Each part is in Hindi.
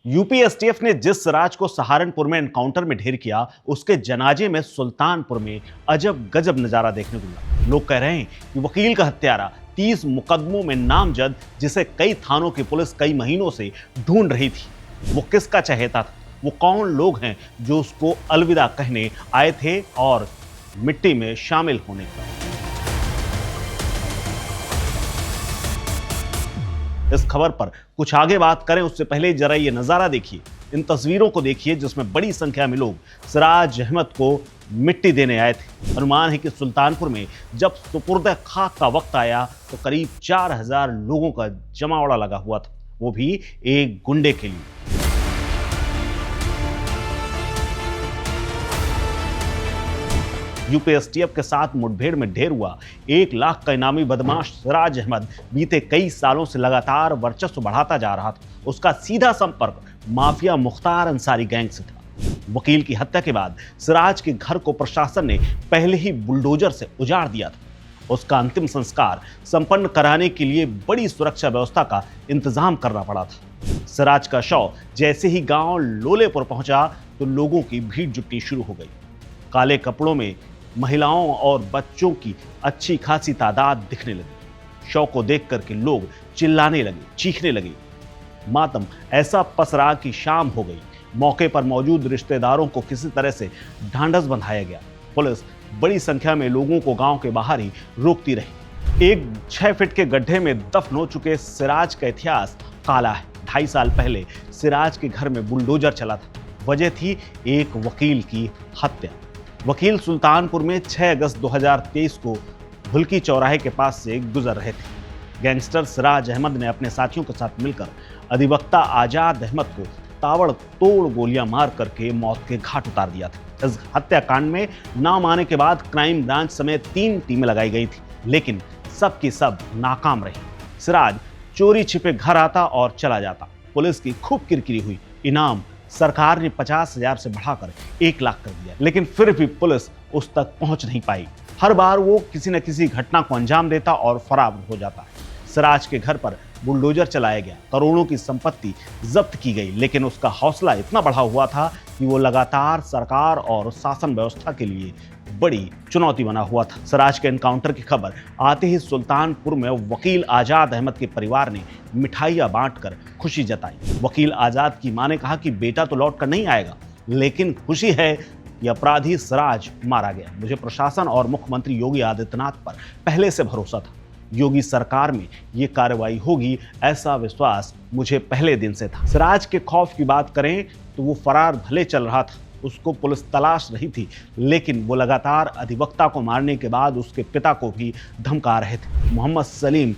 यूपी एसटीएफ ने जिस सिराज को सहारनपुर में एनकाउंटर में ढेर किया, उसके जनाजे में सुल्तानपुर में अजब गजब नजारा देखने को मिला। लोग कह रहे हैं कि वकील का हत्यारा 30 मुकदमों में नामजद, जिसे कई थानों की पुलिस कई महीनों से ढूंढ रही थी, वो किसका चहेता था? वो कौन लोग हैं जो उसको अलविदा कहने आए थे और मिट्टी में शामिल होने का? इस खबर पर कुछ आगे बात करें उससे पहले जरा ये नजारा देखिए, इन तस्वीरों को देखिए जिसमें बड़ी संख्या में लोग सिराज अहमद को मिट्टी देने आए थे। अनुमान है कि सुल्तानपुर में जब सुपुर्द खाक का वक्त आया तो करीब 4000 लोगों का जमावड़ा लगा हुआ था, वो भी एक गुंडे के लिए। यूपी एसटीएफ के साथ मुठभेड़ में ढेर हुआ 1 लाख का इनामी बदमाश सिराज अहमद बीते कई सालों से लगातार वर्चस्व बढ़ाता जा रहा था। उसका सीधा संपर्क माफिया मुख्तार अंसारी गैंग से था। वकील की हत्या के बाद सिराज के घर को प्रशासन ने पहले ही बुलडोजर से उजाड़ दिया था। उसका अंतिम संस्कार संपन्न कराने के लिए बड़ी सुरक्षा व्यवस्था का इंतजाम करना पड़ा था। सिराज का शव जैसे ही गांव लोलेपुर पहुंचा तो लोगों की भीड़ जुटनी शुरू हो गई। काले कपड़ों में महिलाओं और बच्चों की अच्छी खासी तादाद दिखने लगी। शव को देख करके लोग चिल्लाने लगे, चीखने लगे। मातम ऐसा पसरा कि शाम हो गई। मौके पर मौजूद रिश्तेदारों को किसी तरह से ढांढस बंधाया गया। पुलिस बड़ी संख्या में लोगों को गांव के बाहर ही रोकती रही। एक 6 फीट के गड्ढे में दफन हो चुके सिराज का इतिहास काला है। 2.5 साल पहले सिराज के घर में बुलडोजर चला था। वजह थी एक वकील की हत्या। वकील सुल्तानपुर में 6 अगस्त 2023 को भुलकी चौराहे के पास से गुजर रहे थे। गैंगस्टर सिराज अहमद ने अपने साथियों के साथ मिलकर अधिवक्ता आजाद अहमद को ताबड़तोड़ गोलियां मार करके मौत के घाट उतार दिया था। इस हत्याकांड में नाम आने के बाद क्राइम ब्रांच समेत 3 टीमें लगाई गई थी, लेकिन सबकी सब नाकाम रही। सिराज चोरी छिपे घर आता और चला जाता। पुलिस की खूब किरकिरी हुई। इनाम सरकार ने 50,000 से बढ़ाकर 1 लाख कर दिया, लेकिन फिर भी पुलिस उस तक पहुंच नहीं पाई। हर बार वो किसी न किसी घटना को अंजाम देता और फरार हो जाता। सिराज के घर पर बुलडोजर चलाया गया, करोड़ों की संपत्ति जब्त की गई, लेकिन उसका हौसला इतना बढ़ा हुआ था कि वो लगातार सरकार और शासन व्यवस्था के लिए बड़ी चुनौती बना हुआ था। सिराज के एनकाउंटर की खबर आते ही सुल्तानपुर में वकील आजाद अहमद के परिवार ने मिठाइयां बांटकर खुशी जताई। वकील आजाद की मां ने कहा कि बेटा तो लौट कर नहीं आएगा, लेकिन खुशी है कि अपराधी सिराज मारा गया। मुझे प्रशासन और मुख्यमंत्री योगी आदित्यनाथ पर पहले से भरोसा था। योगी सरकार में ये कार्रवाई होगी, ऐसा विश्वास मुझे पहले दिन से था। सिराज के खौफ की बात करें तो वो फरार भले चल रहा था, उसको पुलिस तलाश रही थी, लेकिन वो लगातार अधिवक्ता को मारने के बाद उसके पिता को भी धमका रहे थे। मोहम्मद सलीम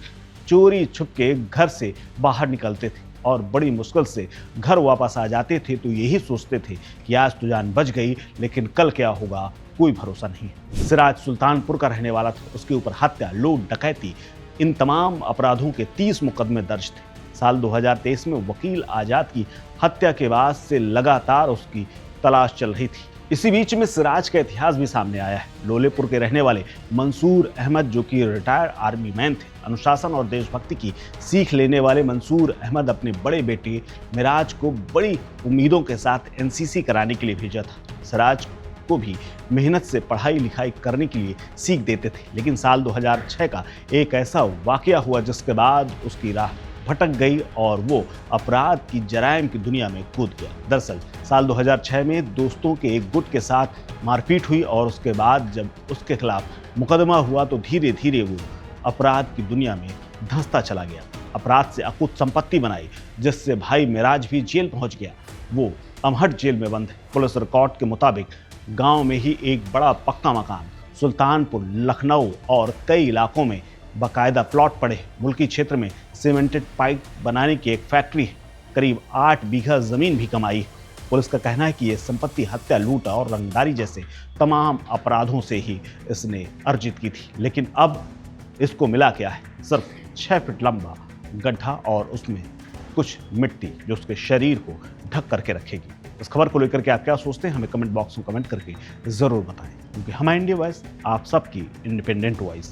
चोरी छुप के घर से बाहर निकलते थे और बड़ी मुश्किल से घर वापस आ जाते थे, तो यही सोचते थे कि आज तो जान बच गई, लेकिन कल क्या होगा कोई भरोसा नहीं है। सिराज सुल्तानपुर का रहने वाला था। उसके ऊपर हत्या, लूट, डकैती, इन तमाम अपराधों के 30 मुकदमे दर्ज थे। साल 2023 में वकील आजाद की हत्या के बाद से लगातार उसकी तलाश चल रही थी। इसी बीच में सिराज का इतिहास भी सामने आया है। लोलेपुर के रहने वाले मंसूर अहमद, जो कि रिटायर्ड आर्मी मैन थे, अनुशासन और देशभक्ति की सीख लेने वाले मंसूर अहमद अपने बड़े बेटे मिराज को बड़ी उम्मीदों के साथ एनसीसी कराने के लिए भेजा था। सिराज को भी मेहनत से पढ़ाई लिखाई करने के लिए सीख देते थे, लेकिन साल 2006 का एक ऐसा वाकया हुआ जिसके बाद उसकी राह भटक गई और वो अपराध की जराइम की दुनिया में कूद गया। दरअसल साल 2006 में दोस्तों के एक गुट के साथ मारपीट हुई और उसके बाद जब उसके खिलाफ मुकदमा हुआ तो धीरे धीरे वो अपराध की दुनिया में धंसता चला गया। अपराध से अकुत संपत्ति बनाई, जिससे भाई मिराज भी जेल पहुंच गया। वो अमहट जेल में बंद है। पुलिस रिकॉर्ड के मुताबिक गांव में ही एक बड़ा पक्का मकान, सुल्तानपुर, लखनऊ और कई इलाकों में बाकायदा प्लॉट पड़े। मुल्की क्षेत्र में सीमेंटेड पाइप बनाने की एक फैक्ट्री है। करीब 8 बीघा जमीन भी कमाई है। पुलिस का कहना है कि ये संपत्ति हत्या, लूट और रंगदारी जैसे तमाम अपराधों से ही इसने अर्जित की थी। लेकिन अब इसको मिला क्या है? सिर्फ 6 फीट लंबा गड्ढा और उसमें कुछ मिट्टी जो उसके शरीर को ढक करके रखेगी। इस खबर को लेकर के आप क्या सोचते हैं, हमें कमेंट बॉक्स में कमेंट करके जरूर बताएं, क्योंकि हमारा इंडिया वॉइस आप सबकी इंडिपेंडेंट वॉइस।